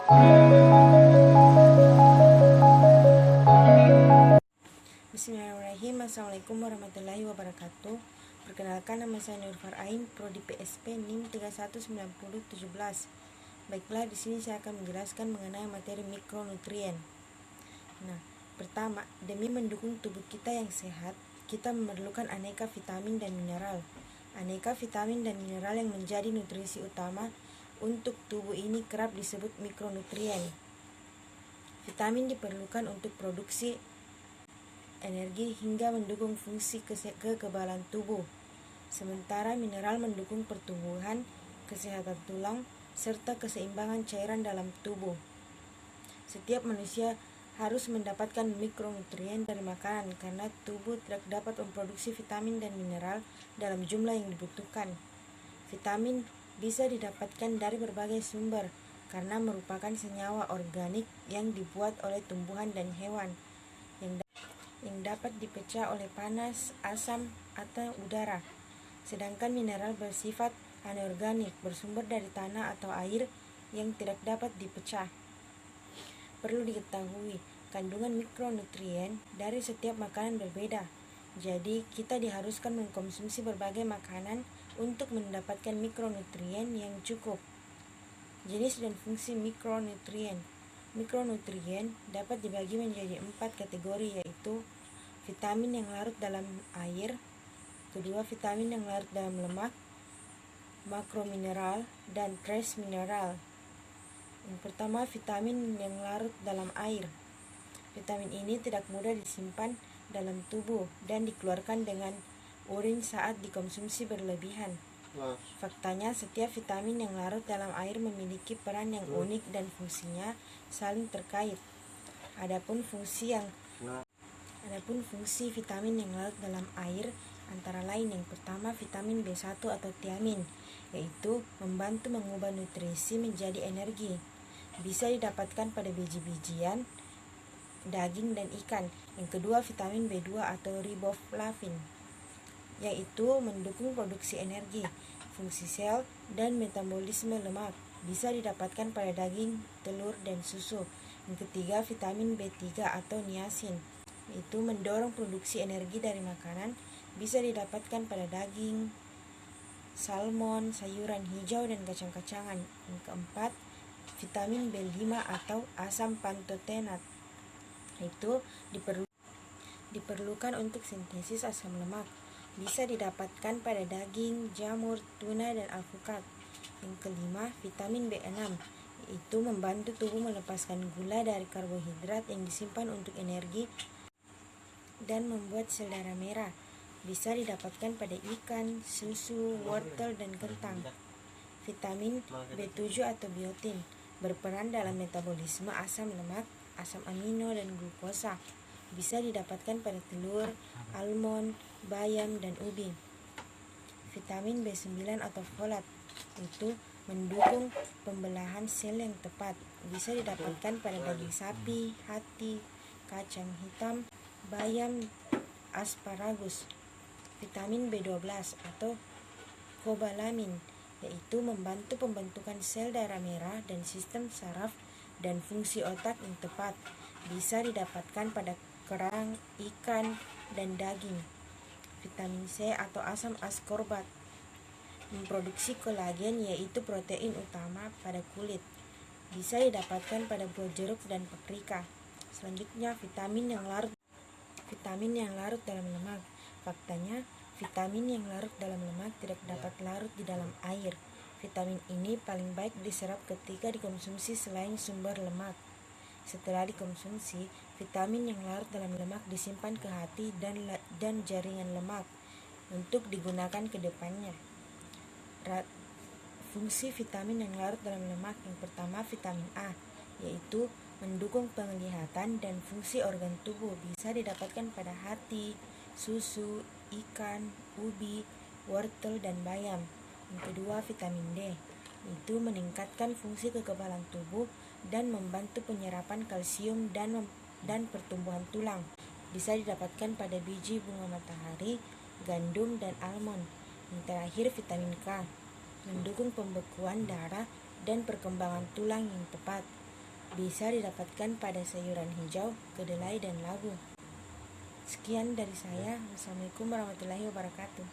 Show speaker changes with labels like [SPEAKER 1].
[SPEAKER 1] Bismillahirrahmanirrahim. Assalamualaikum warahmatullahi wabarakatuh. Perkenalkan, nama saya Nurfar Ain, Prodi PSP NIM 319017. Baiklah, di sini saya akan menjelaskan mengenai materi mikronutrien. Nah, pertama, demi mendukung tubuh kita yang sehat, kita memerlukan aneka vitamin dan mineral. Aneka vitamin dan mineral yang menjadi nutrisi utama untuk tubuh ini kerap disebut mikronutrien. Vitamin diperlukan untuk produksi energi hingga mendukung fungsi kekebalan tubuh. Sementara mineral mendukung pertumbuhan, kesehatan tulang, serta keseimbangan cairan dalam tubuh. Setiap manusia harus mendapatkan mikronutrien dari makanan karena tubuh tidak dapat memproduksi vitamin dan mineral dalam jumlah yang dibutuhkan. Vitamin bisa didapatkan dari berbagai sumber karena merupakan senyawa organik yang dibuat oleh tumbuhan dan hewan yang dapat dipecah oleh panas, asam, atau udara. Sedangkan mineral bersifat anorganik, bersumber dari tanah atau air yang tidak dapat dipecah. Perlu diketahui, kandungan mikronutrien dari setiap makanan berbeda. Jadi, kita diharuskan mengkonsumsi berbagai makanan untuk mendapatkan mikronutrien yang cukup. Jenis dan fungsi mikronutrien. Mikronutrien dapat dibagi menjadi 4 kategori, yaitu vitamin yang larut dalam air, kedua vitamin yang larut dalam lemak, makromineral, dan trace mineral. Yang pertama, vitamin yang larut dalam air. Vitamin ini tidak mudah disimpan dalam tubuh dan dikeluarkan dengan urin saat dikonsumsi berlebihan. Faktanya, setiap vitamin yang larut dalam air memiliki peran yang unik dan fungsinya saling terkait. Adapun fungsi vitamin yang larut dalam air antara lain, yang pertama vitamin B1 atau tiamin, yaitu membantu mengubah nutrisi menjadi energi. Bisa didapatkan pada biji-bijian, daging, dan ikan. Yang kedua, vitamin B2 atau riboflavin, yaitu mendukung produksi energi, fungsi sel, dan metabolisme lemak. Bisa didapatkan pada daging, telur, dan susu. Yang ketiga, vitamin B3 atau niacin, yaitu mendorong produksi energi dari makanan. Bisa didapatkan pada daging, salmon, sayuran hijau, dan kacang-kacangan. Yang keempat, vitamin B5 atau asam pantotenat, itu diperlukan untuk sintesis asam lemak. Bisa didapatkan pada daging, jamur, tuna, dan alpukat. Yang kelima, vitamin B6, yaitu membantu tubuh melepaskan gula dari karbohidrat yang disimpan untuk energi dan membuat sel darah merah. Bisa didapatkan pada ikan, susu, wortel, dan kentang. Vitamin B7 atau biotin berperan dalam metabolisme asam lemak, asam amino, dan glukosa. Bisa didapatkan pada telur, almond, bayam, dan ubi. Vitamin B9 atau folat, itu mendukung pembelahan sel yang tepat. Bisa didapatkan pada daging sapi, hati, kacang hitam, bayam, asparagus. Vitamin B12 atau kobalamin, yaitu membantu pembentukan sel darah merah dan sistem saraf dan fungsi otak yang tepat. Bisa didapatkan pada kerang, ikan, dan daging. Vitamin C atau asam askorbat memproduksi kolagen, yaitu protein utama pada kulit. Bisa didapatkan pada buah jeruk dan paprika. Selanjutnya, vitamin yang larut dalam lemak. Faktanya, vitamin yang larut dalam lemak tidak dapat larut di dalam air. Vitamin ini paling baik diserap ketika dikonsumsi selain sumber lemak. Setelah dikonsumsi, vitamin yang larut dalam lemak disimpan ke hati dan jaringan lemak untuk digunakan ke depannya. Fungsi vitamin yang larut dalam lemak. Yang pertama, vitamin A, yaitu mendukung penglihatan dan fungsi organ tubuh. Bisa didapatkan pada hati, susu, ikan, ubi, wortel, dan bayam. Yang kedua, vitamin D, itu meningkatkan fungsi kekebalan tubuh dan membantu penyerapan kalsium dan pertumbuhan tulang. Bisa didapatkan pada biji bunga matahari, gandum, dan almond. Yang terakhir, vitamin K, mendukung pembekuan darah dan perkembangan tulang yang tepat. bisa didapatkan pada sayuran hijau, kedelai, dan labu. Sekian dari saya. Wassalamualaikum warahmatullahi wabarakatuh.